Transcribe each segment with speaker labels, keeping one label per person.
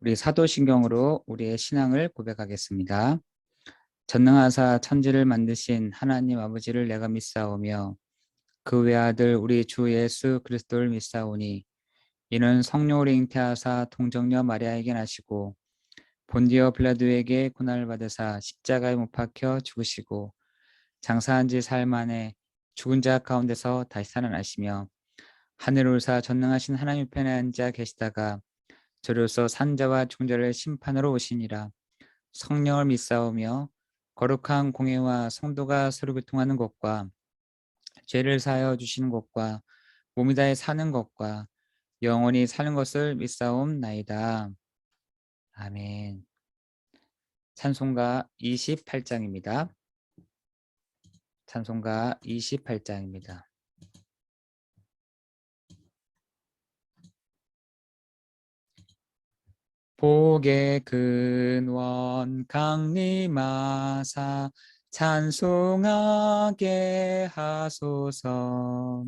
Speaker 1: 우리 사도신경으로 우리의 신앙을 고백하겠습니다. 전능하사 천지를 만드신 하나님 아버지를 내가 믿사오며 그 외아들 우리 주 예수 그리스도를 믿사오니 이는 성령으로 잉태하사 동정녀 마리아에게 나시고 본디오 빌라도에게 고난을 받으사 십자가에 못 박혀 죽으시고 장사한 지 사흘 만에 죽은 자 가운데서 다시 살아나시며 하늘 올사 전능하신 하나님 편에 앉아 계시다가 저로서 산자와 중자를 심판으로 오시니라. 성령을 믿사오며 거룩한 공회와 성도가 서로 교통하는 것과 죄를 사하여 주시는 것과 몸이 다해 사는 것과 영원히 사는 것을 믿사옵나이다. 아멘. 찬송가 28장입니다. 찬송가 28장입니다. 복의 근원 강림하사 찬송하게 하소서.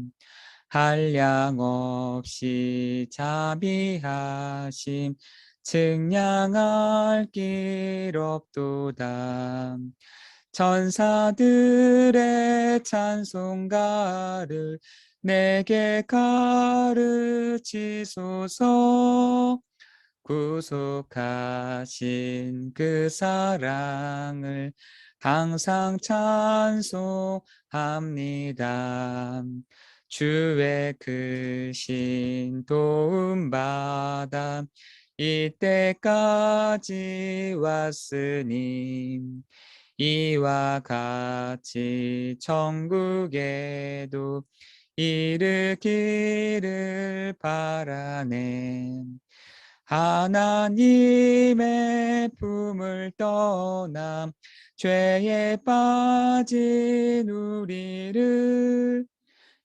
Speaker 1: 한량 없이 자비하심 측량할 길 없도다. 천사들의 찬송가를 내게 가르치소서. 구속하신 그 사랑을 항상 찬송합니다. 주의 크신 도움받아 이때까지 왔으니 이와 같이 천국에도 이르기를 바라네. 하나님의 품을 떠나 죄에 빠진 우리를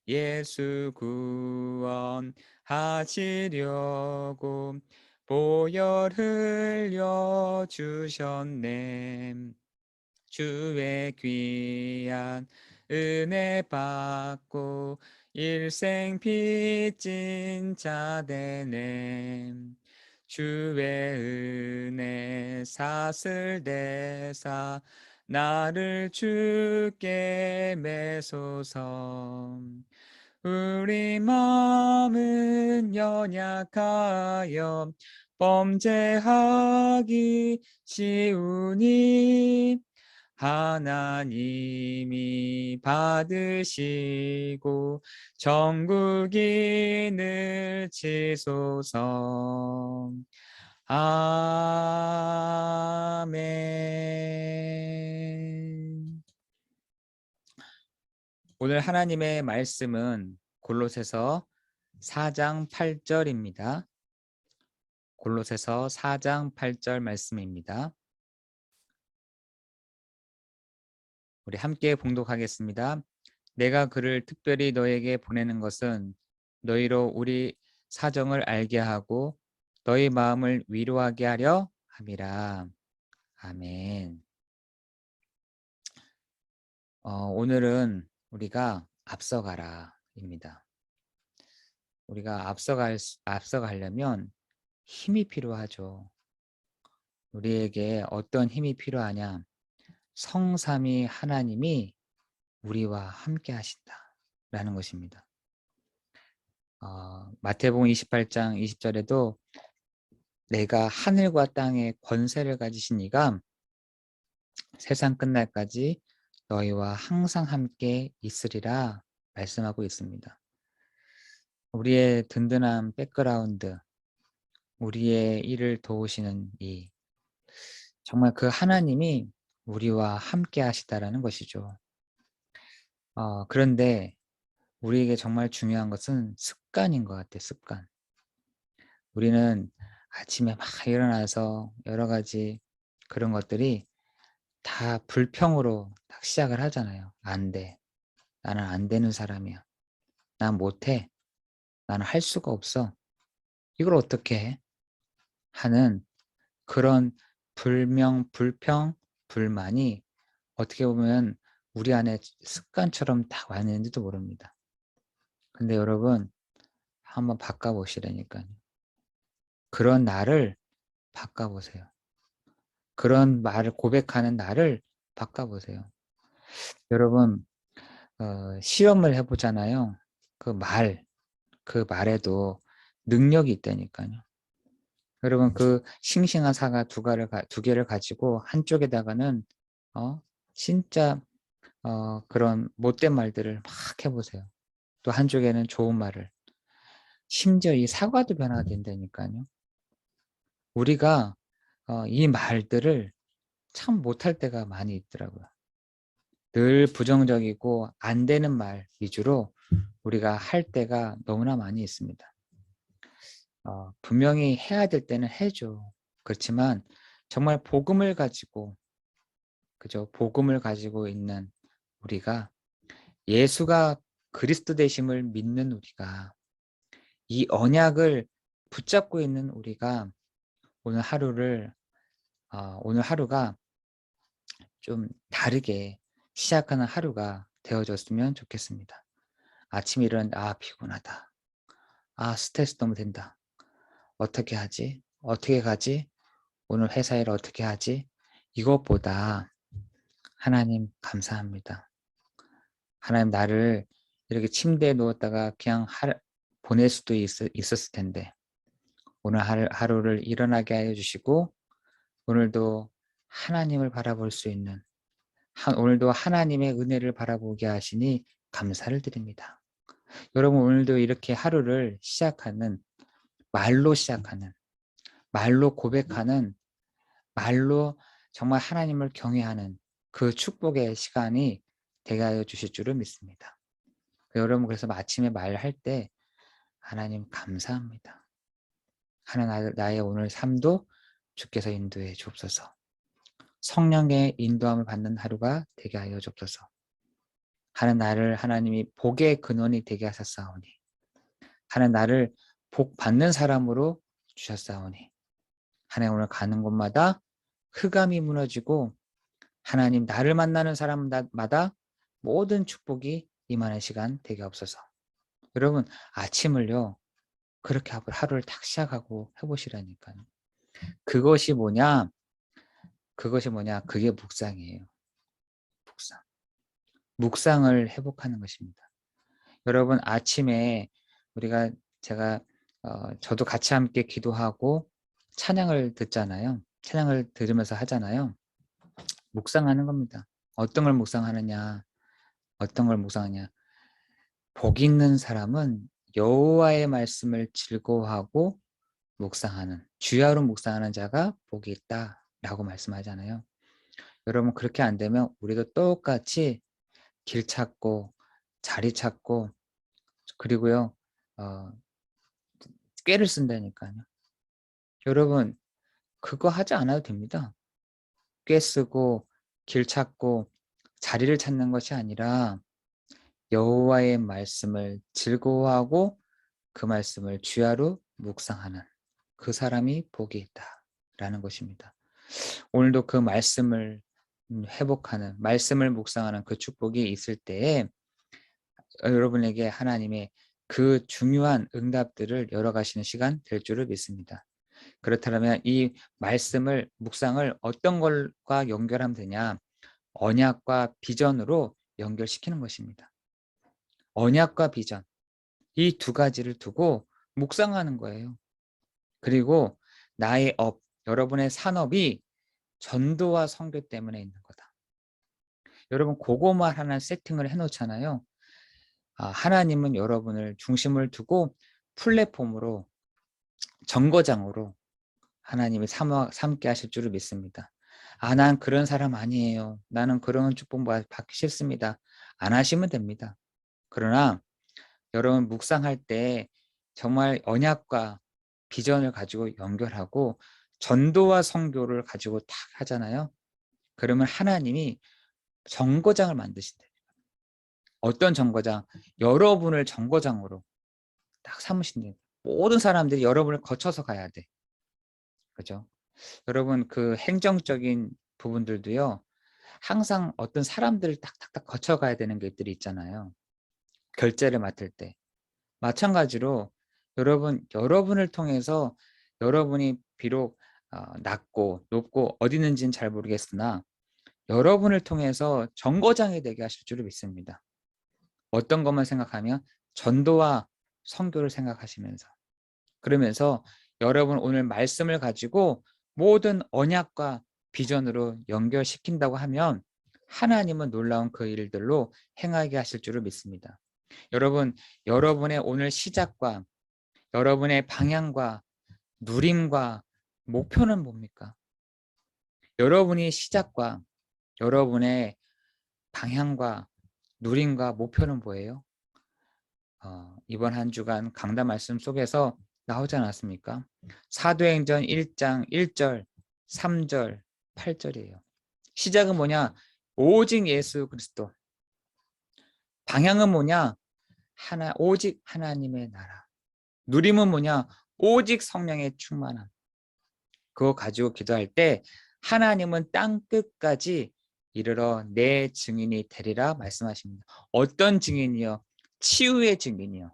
Speaker 1: 예수 구원하시려고 보혈 흘려 주셨네. 주의 귀한 은혜 받고 일생 빚진 자 되네. 주의 은혜 사슬 대사 나를 주께 매소서. 우리 마음은 연약하여 범죄하기 쉬우니 하나님이 받으시고 정국인을 치소서. 아멘. 오늘 하나님의 말씀은 골로새서 4장 8절입니다. 골로새서 4장 8절 말씀입니다. 우리 함께 봉독하겠습니다. 내가 그를 특별히 너에게 보내는 것은 너희로 우리 사정을 알게 하고 너희 마음을 위로하게 하려 함이라. 아멘. 오늘은 우리가 앞서가라입니다. 우리가 앞서가려면 힘이 필요하죠. 우리에게 어떤 힘이 필요하냐? 성삼위 하나님이 우리와 함께 하신다라는 것입니다. 마태복음 28장 20절에도 내가 하늘과 땅의 권세를 가지신 이가 세상 끝날까지 너희와 항상 함께 있으리라 말씀하고 있습니다. 우리의 든든한 백그라운드, 우리의 일을 도우시는 정말 그 하나님이 우리와 함께 하시다라는 것이죠. 그런데 우리에게 정말 중요한 것은 습관인 것 같아요. 습관. 우리는 아침에 막 일어나서 여러 가지 그런 것들이 다 불평으로 딱 시작을 하잖아요. 안 돼. 나는 안 되는 사람이야. 난 못해. 나는 할 수가 없어. 이걸 어떻게 해? 하는 그런 불평, 불만이 어떻게 보면 우리 안에 습관처럼 딱 와 있는지도 모릅니다. 근데 여러분 한번 바꿔보시라니까요. 그런 나를 바꿔보세요. 그런 말을 고백하는 나를 바꿔보세요. 여러분 시험을 해 보잖아요. 그 말에도 능력이 있다니까요. 여러분 그 싱싱한 사과 두 개를 가지고 한쪽에다가는 진짜 그런 못된 말들을 막 해 보세요. 또 한쪽에는 좋은 말을. 심지어 이 사과도 변화가 된다니까요. 우리가 이 말들을 참 못할 때가 많이 있더라고요. 늘 부정적이고 안 되는 말 위주로 우리가 할 때가 너무나 많이 있습니다. 분명히 해야 될 때는 해죠. 그렇지만 정말 복음을 가지고 그죠? 복음을 가지고 있는 우리가 예수가 그리스도 되심을 믿는 우리가 이 언약을 붙잡고 있는 우리가 오늘 하루를 오늘 하루가 좀 다르게 시작하는 하루가 되어졌으면 좋겠습니다. 아침에 일어났는데 피곤하다. 스트레스 너무 된다. 어떻게 하지? 어떻게 가지? 오늘 회사 일 어떻게 하지? 이것보다 하나님 감사합니다. 하나님 나를 이렇게 침대에 누웠다가 그냥 보낼 수도 있었을 텐데 오늘 하루를 일어나게 하여 주시고 오늘도 하나님을 바라볼 수 있는 오늘도 하나님의 은혜를 바라보게 하시니 감사를 드립니다. 여러분 오늘도 이렇게 하루를 말로 시작하는 말로 고백하는 말로 정말 하나님을 경외하는 그 축복의 시간이 되게 하여 주실 줄을 믿습니다. 여러분 그래서 아침에 말할 때 하나님 감사합니다. 하나님 나의 오늘 삶도 주께서 인도해 주옵소서. 성령의 인도함을 받는 하루가 되게 하여 주옵소서. 하는 나를 하나님이 복의 근원이 되게 하셨사오니 하는 나를 복 받는 사람으로 주셨사오니 하나님 오늘 가는 곳마다 흑암이 무너지고 하나님 나를 만나는 사람마다 모든 축복이 임하는 시간 되게 없어서 여러분 아침을요 그렇게 하루를 딱 시작하고 해보시라니까요. 그것이 뭐냐? 그게 묵상이에요. 묵상. 묵상을 회복하는 것입니다. 여러분 아침에 제가 저도 같이 함께 기도하고 찬양을 듣잖아요. 찬양을 들으면서 하잖아요. 묵상하는 겁니다. 어떤 걸 묵상하느냐? 복 있는 사람은 여호와의 말씀을 즐거워하고 묵상하는 주야로 묵상하는 자가 복이 있다라고 말씀하잖아요. 여러분 그렇게 안 되면 우리도 똑같이 길 찾고 자리 찾고 그리고요 꾀를 쓴다니까요. 여러분 그거 하지 않아도 됩니다. 꾀 쓰고 길 찾고 자리를 찾는 것이 아니라 여호와의 말씀을 즐거워하고 그 말씀을 주야로 묵상하는 그 사람이 복이 있다라는 것입니다. 오늘도 그 말씀을 회복하는 말씀을 묵상하는 그 축복이 있을 때에 여러분에게 하나님의 그 중요한 응답들을 열어가시는 시간 될 줄을 믿습니다. 그렇다면 이 묵상을 어떤 것과 연결하면 되냐? 언약과 비전으로 연결시키는 것입니다. 언약과 비전. 이 두 가지를 두고 묵상하는 거예요. 그리고 나의 여러분의 산업이 전도와 선교 때문에 있는 거다. 여러분 그거만 하나 세팅을 해놓잖아요. 하나님은 여러분을 중심을 두고 플랫폼으로 정거장으로 하나님이 삼게 하실 줄을 믿습니다. 난 그런 사람 아니에요. 나는 그런 축복 받기 싫습니다. 안 하시면 됩니다. 그러나 여러분 묵상할 때 정말 언약과 비전을 가지고 연결하고 전도와 선교를 가지고 딱 하잖아요. 그러면 하나님이 정거장을 만드신대요. 어떤 정거장? 여러분을 정거장으로 딱 삼으신대요. 모든 사람들이 여러분을 거쳐서 가야 돼. 그죠? 여러분 그 행정적인 부분들도요. 항상 어떤 사람들을 딱딱딱 거쳐가야 되는 것들이 있잖아요. 결제를 맡을 때. 마찬가지로 여러분을 통해서 여러분이 비록 낮고 높고 어디 있는지는 잘 모르겠으나 여러분을 통해서 정거장이 되게 하실 줄을 믿습니다. 어떤 것만 생각하면 전도와 선교를 생각하시면서 그러면서 여러분 오늘 말씀을 가지고 모든 언약과 비전으로 연결시킨다고 하면 하나님은 놀라운 그 일들로 행하게 하실 줄을 믿습니다. 여러분, 여러분의 오늘 시작과 여러분의 방향과 누림과 목표는 뭡니까? 여러분이 시작과 여러분의 방향과 누림과 목표는 뭐예요? 이번 한 주간 강단 말씀 속에서 나오지 않았습니까? 사도행전 1장 1절, 3절, 8절이에요. 시작은 뭐냐? 오직 예수 그리스도. 방향은 뭐냐? 오직 하나님의 나라. 누림은 뭐냐? 오직 성령의 충만함. 그거 가지고 기도할 때 하나님은 땅 끝까지 이르러 내 증인이 되리라 말씀하십니다. 어떤 증인이요? 치유의 증인이요.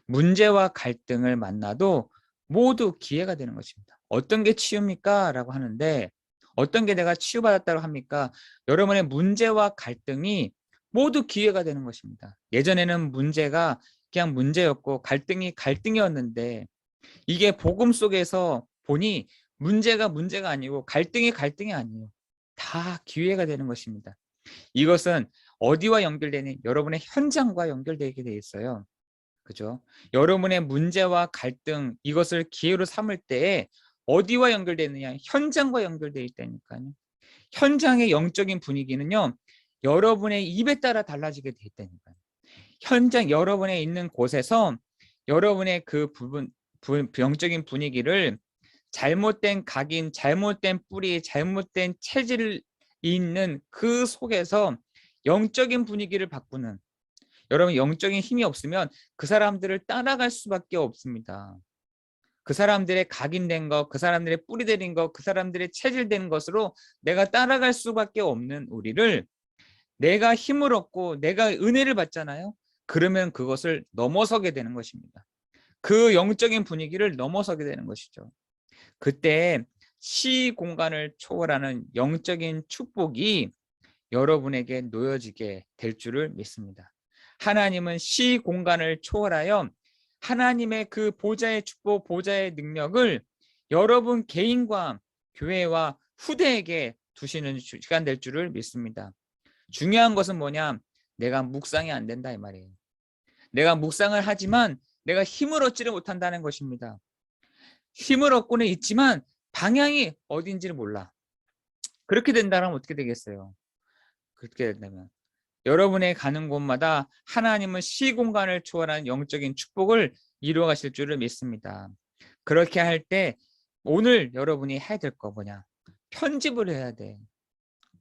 Speaker 1: 문제와 갈등을 만나도 모두 기회가 되는 것입니다. 어떤 게 치유입니까? 라고 하는데 어떤 게 내가 치유받았다고 합니까? 여러분의 문제와 갈등이 모두 기회가 되는 것입니다. 예전에는 문제가 그냥 문제였고 갈등이 갈등이었는데 이게 복음 속에서 보니 문제가 아니고 갈등이 아니에요. 다 기회가 되는 것입니다. 이것은 어디와 연결되는 여러분의 현장과 연결되게 돼 있어요. 그죠? 여러분의 문제와 갈등 이것을 기회로 삼을 때에 어디와 연결되느냐? 현장과 연결되어 있다니까요. 현장의 영적인 분위기는요. 여러분의 입에 따라 달라지게 돼 있다니까요. 현장 여러분의 있는 곳에서 여러분의 그 영적인 분위기를 잘못된 각인, 잘못된 뿌리, 잘못된 체질이 있는 그 속에서 영적인 분위기를 바꾸는 여러분 영적인 힘이 없으면 그 사람들을 따라갈 수밖에 없습니다. 그 사람들의 각인된 것, 그 사람들의 뿌리들인 것, 그 사람들의 체질된 것으로 내가 따라갈 수밖에 없는 우리를 내가 힘을 얻고 내가 은혜를 받잖아요. 그러면 그것을 넘어서게 되는 것입니다. 그 영적인 분위기를 넘어서게 되는 것이죠. 그때 시 공간을 초월하는 영적인 축복이 여러분에게 놓여지게 될 줄을 믿습니다. 하나님은 시 공간을 초월하여 하나님의 그 보좌의 축복, 보좌의 능력을 여러분 개인과 교회와 후대에게 두시는 시간 될 줄을 믿습니다. 중요한 것은 뭐냐? 내가 묵상이 안 된다 이 말이에요. 내가 묵상을 하지만 내가 힘을 얻지를 못한다는 것입니다. 힘을 얻고는 있지만 방향이 어딘지를 몰라. 그렇게 된다면 어떻게 되겠어요? 그렇게 된다면 여러분의 가는 곳마다 하나님은 시공간을 초월한 영적인 축복을 이루어 가실 줄을 믿습니다. 그렇게 할 때 오늘 여러분이 해야 될 거 뭐냐? 편집을 해야 돼.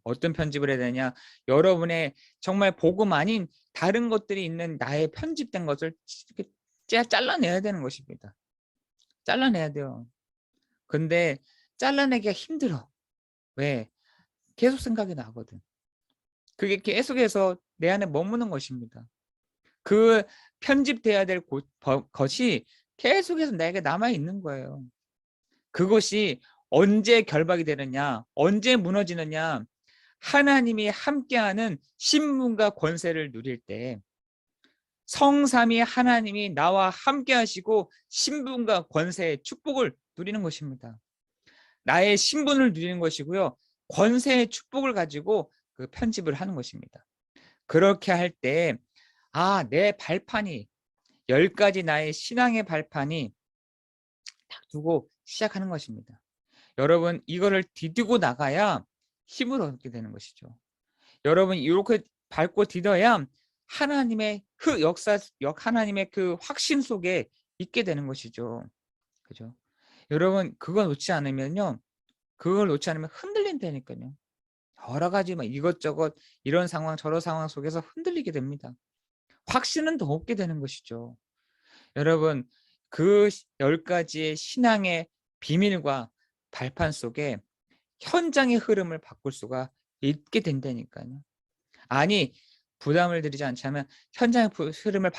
Speaker 1: 어떤 편집을 해야 되냐? 여러분의 정말 복음 아닌 다른 것들이 있는 나의 편집된 것을 이렇게 잘라내야 되는 것입니다. 잘라내야 돼요. 근데 잘라내기가 힘들어. 왜? 계속 생각이 나거든. 그게 계속해서 내 안에 머무는 것입니다. 그 편집돼야 될 것이 계속해서 내게 남아있는 거예요. 그것이 언제 결박이 되느냐, 언제 무너지느냐, 하나님이 함께하는 신분과 권세를 누릴 때 성삼위 하나님이 나와 함께 하시고 신분과 권세의 축복을 누리는 것입니다. 나의 신분을 누리는 것이고요. 권세의 축복을 가지고 그 편집을 하는 것입니다. 그렇게 할 때, 내 발판이, 10가지 나의 신앙의 발판이 딱 두고 시작하는 것입니다. 여러분, 이거를 디디고 나가야 힘을 얻게 되는 것이죠. 여러분, 이렇게 밟고 디뎌야 하나님의 그 하나님의 그 확신 속에 있게 되는 것이죠. 그죠? 여러분, 그걸 놓지 않으면 흔들린다니까요. 여러 가지 막 이것저것 이런 상황 저런 상황 속에서 흔들리게 됩니다. 확신은 더 없게 되는 것이죠. 여러분, 그 10가지의 신앙의 비밀과 발판 속에 현장의 흐름을 바꿀 수가 있게 된다니까요. 아니, 부담을 드리지 않자면 현장의 흐름을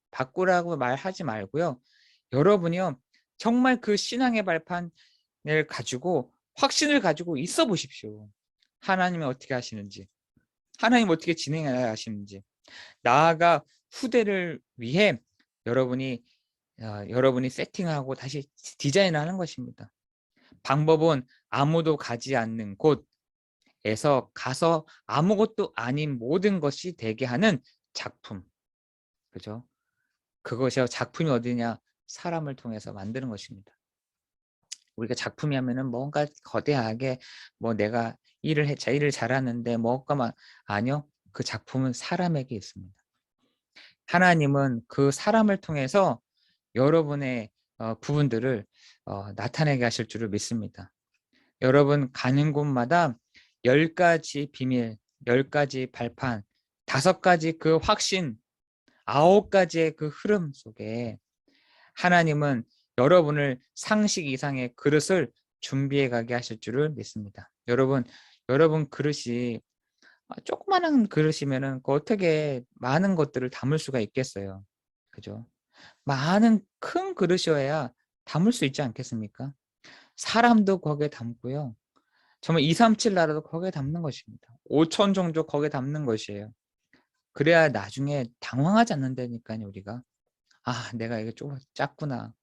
Speaker 1: 바꾸라고 말하지 말고요. 여러분이요, 정말 그 신앙의 발판을 가지고 확신을 가지고 있어 보십시오. 하나님이 어떻게 하시는지, 하나님 어떻게 진행해 하시는지. 나아가 후대를 위해 여러분이 여러분이 세팅하고 다시 디자인하는 것입니다. 방법은 아무도 가지 않는 곳에서 가서 아무것도 아닌 모든 것이 되게 하는 작품. 그죠? 그것이 작품이 어디냐? 사람을 통해서 만드는 것입니다. 우리가 작품이 하면은 뭔가 거대하게 뭐 내가 일을 잘하는데 뭐가만 아니요. 그 작품은 사람에게 있습니다. 하나님은 그 사람을 통해서 여러분의 부분들을 나타내게 하실 줄을 믿습니다. 여러분 가는 곳마다 10가지 비밀, 10가지 발판, 5가지 그 확신, 9가지의 그 흐름 속에 하나님은 여러분을 상식 이상의 그릇을 준비해 가게 하실 줄을 믿습니다. 여러분 그릇이 조그마한 그릇이면은 어떻게 많은 것들을 담을 수가 있겠어요. 그죠? 많은 큰 그릇이어야 담을 수 있지 않겠습니까? 사람도 거기에 담고요. 정말 237 나라도 거기에 담는 것입니다. 5천 종족 거기에 담는 것이에요. 그래야 나중에 당황하지 않는다니까요, 우리가. 내가 이게 작구나.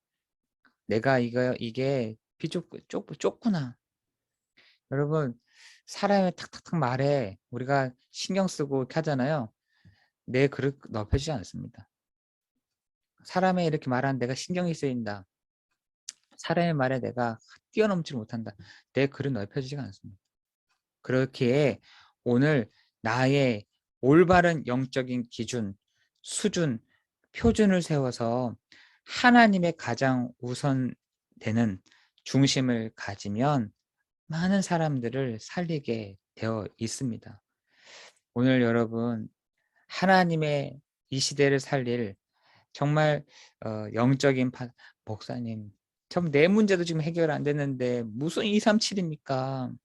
Speaker 1: 내가 이게 좁구나. 여러분, 사람의 탁탁탁 말에 우리가 신경 쓰고 이렇게 하잖아요. 내 그릇 넓혀지지 않습니다. 사람의 이렇게 말하는 내가 신경이 쓰인다. 사람의 말에 내가 뛰어넘지 못한다. 내 그릇 넓혀지지가 않습니다. 그렇기에 오늘 나의 올바른 영적인 기준, 수준, 표준을 세워서 하나님의 가장 우선되는 중심을 가지면 많은 사람들을 살리게 되어 있습니다. 오늘 여러분 하나님의 이 시대를 살릴 정말 영적인 목사님, 내 문제도 지금 해결 안 됐는데 무슨 237입니까?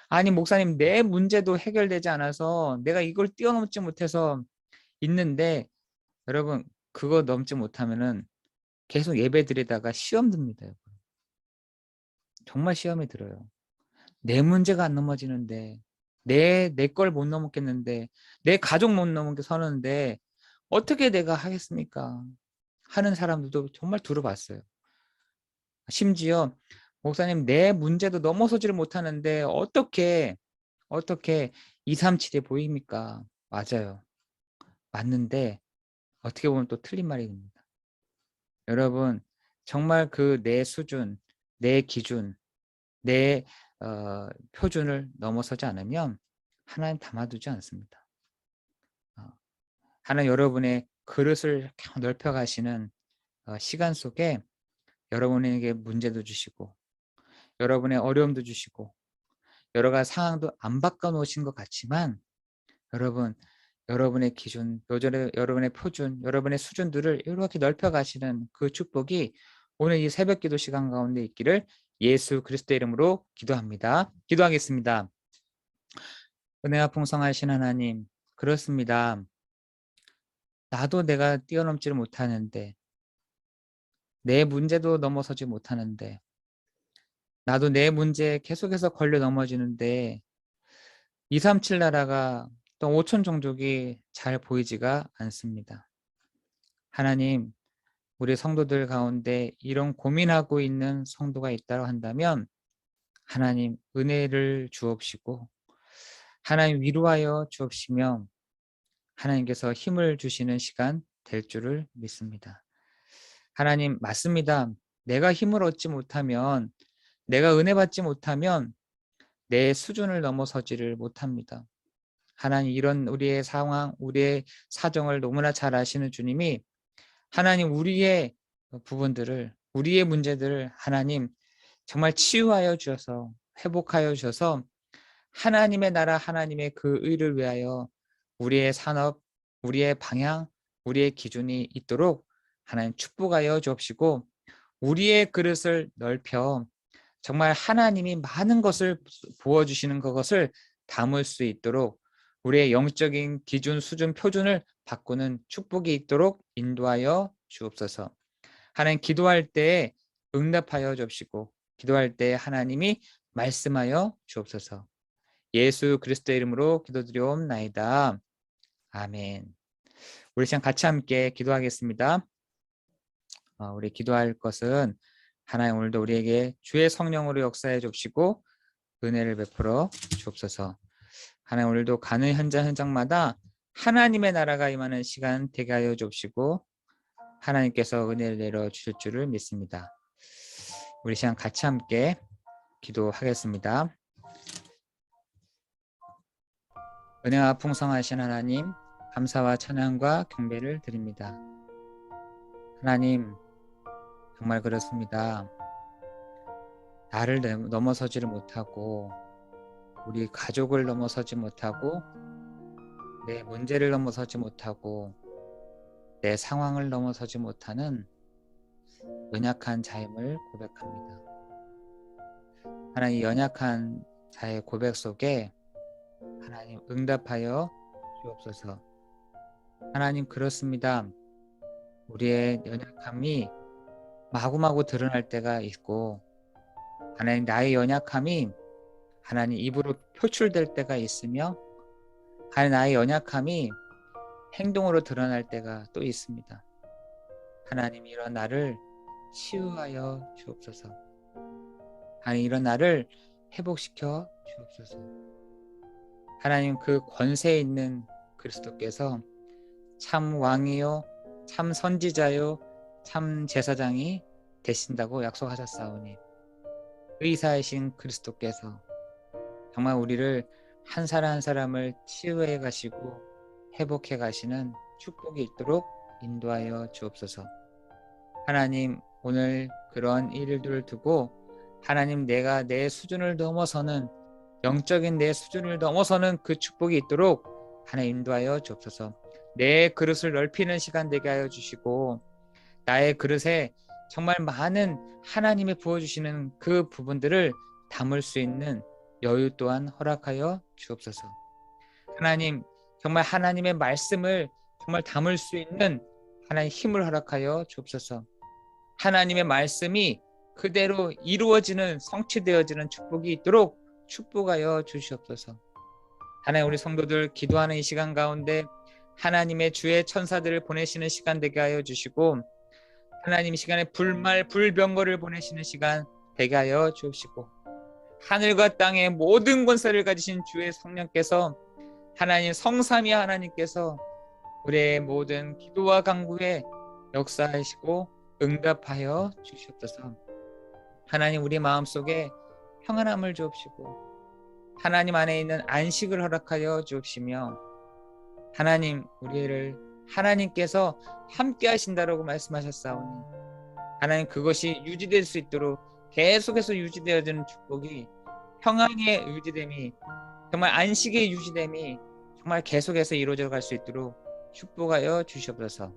Speaker 1: 아니 목사님 내 문제도 해결되지 않아서 내가 이걸 뛰어넘지 못해서 있는데 여러분 그거 넘지 못하면은 계속 예배 드리다가 시험 듭니다. 정말 시험이 들어요. 내 문제가 안 넘어지는데 내 걸 못 넘었겠는데 내 가족 못 넘어서는데 어떻게 내가 하겠습니까? 하는 사람들도 정말 두루봤어요. 심지어 목사님 내 문제도 넘어서지를 못하는데 어떻게 237이 보입니까? 맞아요. 맞는데 어떻게 보면 또 틀린 말이 됩니다. 여러분 정말 그 내 수준, 내 기준, 내 표준을 넘어서지 않으면 하나님 담아두지 않습니다. 하나님 여러분의 그릇을 넓혀 가시는 시간 속에 여러분에게 문제도 주시고 여러분의 어려움도 주시고 여러 가지 상황도 안 바꿔 놓으신 것 같지만 여러분의 기준, 여러분의 표준, 여러분의 수준들을 이렇게 넓혀 가시는 그 축복이 오늘 이 새벽 기도 시간 가운데 있기를 예수 그리스도의 이름으로 기도합니다. 기도하겠습니다. 은혜가 풍성하신 하나님, 그렇습니다. 나도 내가 뛰어넘지를 못하는데 내 문제도 넘어서지 못하는데 나도 내 문제에 계속해서 걸려 넘어지는데 237 나라가 또 5천 종족이 잘 보이지가 않습니다. 하나님, 우리 성도들 가운데 이런 고민하고 있는 성도가 있다고 한다면 하나님 은혜를 주옵시고 하나님 위로하여 주옵시며 하나님께서 힘을 주시는 시간 될 줄을 믿습니다. 하나님 맞습니다. 내가 힘을 얻지 못하면 내가 은혜 받지 못하면 내 수준을 넘어서지를 못합니다. 하나님 이런 우리의 상황, 우리의 사정을 너무나 잘 아시는 주님이 하나님 우리의 부분들을 우리의 문제들을 하나님 정말 치유하여 주셔서 회복하여 주셔서 하나님의 나라 하나님의 그 의를 위하여 우리의 산업, 우리의 방향, 우리의 기준이 있도록 하나님 축복하여 주옵시고 우리의 그릇을 넓혀 정말 하나님이 많은 것을 부어주시는 그것을 담을 수 있도록 우리의 영적인 기준, 수준, 표준을 바꾸는 축복이 있도록 인도하여 주옵소서. 하나님 기도할 때에 응답하여 주옵시고 기도할 때에 하나님이 말씀하여 주옵소서. 예수 그리스도의 이름으로 기도드리옵나이다. 아멘. 우리 시간 같이 함께 기도하겠습니다. 우리 기도할 것은 하나님 오늘도 우리에게 주의 성령으로 역사해 주옵시고 은혜를 베풀어 주옵소서. 하나님 오늘도 가는 현장마다 하나님의 나라가 임하는 시간 되게 하여 주옵시고 하나님께서 은혜를 내려 주실 줄을 믿습니다. 우리 시간 같이 함께 기도하겠습니다. 은혜와 풍성하신 하나님, 감사와 찬양과 경배를 드립니다. 하나님, 정말 그렇습니다. 나를 넘어서지를 못하고 우리 가족을 넘어서지 못하고 내 문제를 넘어서지 못하고 내 상황을 넘어서지 못하는 연약한 자임을 고백합니다. 하나님 연약한 자의 고백 속에 하나님 응답하여 주옵소서. 하나님 그렇습니다. 우리의 연약함이 마구마구 드러날 때가 있고 하나님 나의 연약함이 하나님 입으로 표출될 때가 있으며 하나님 나의 연약함이 행동으로 드러날 때가 또 있습니다. 하나님 이런 나를 치유하여 주옵소서. 하나님 이런 나를 회복시켜 주옵소서. 하나님 그 권세 있는 그리스도께서 참 왕이요 참 선지자요 참 제사장이 되신다고 약속하셨사오니 의사이신 그리스도께서 정말 우리를 한 사람 한 사람을 치유해 가시고 회복해 가시는 축복이 있도록 인도하여 주옵소서. 하나님 오늘 그런 일들을 두고 하나님 내가 내 수준을 넘어서는 영적인 내 수준을 넘어서는 그 축복이 있도록 하나님 인도하여 주옵소서. 내 그릇을 넓히는 시간 되게 하여 주시고 나의 그릇에 정말 많은 하나님이 부어주시는 그 부분들을 담을 수 있는 여유 또한 허락하여 주옵소서. 하나님 정말 하나님의 말씀을 정말 담을 수 있는 하나님의 힘을 허락하여 주옵소서. 하나님의 말씀이 그대로 이루어지는 성취되어지는 축복이 있도록 축복하여 주시옵소서. 하나님 우리 성도들 기도하는 이 시간 가운데 하나님의 주의 천사들을 보내시는 시간 되게 하여 주시고 하나님 이 시간에 불말 불병거를 보내시는 시간 되게 하여 주옵시고 하늘과 땅의 모든 권세를 가지신 주의 성령께서 하나님 성삼위 하나님께서 우리의 모든 기도와 간구에 역사하시고 응답하여 주시옵소서. 하나님 우리 마음속에 평안함을 주옵시고 하나님 안에 있는 안식을 허락하여 주옵시며 하나님 우리를 하나님께서 함께 하신다라고 말씀하셨사오니 하나님 그것이 유지될 수 있도록 계속해서 유지되어지는 축복이 평안의 유지됨이 정말 안식의 유지됨이 정말 계속해서 이루어져 갈 수 있도록 축복하여 주시옵소서.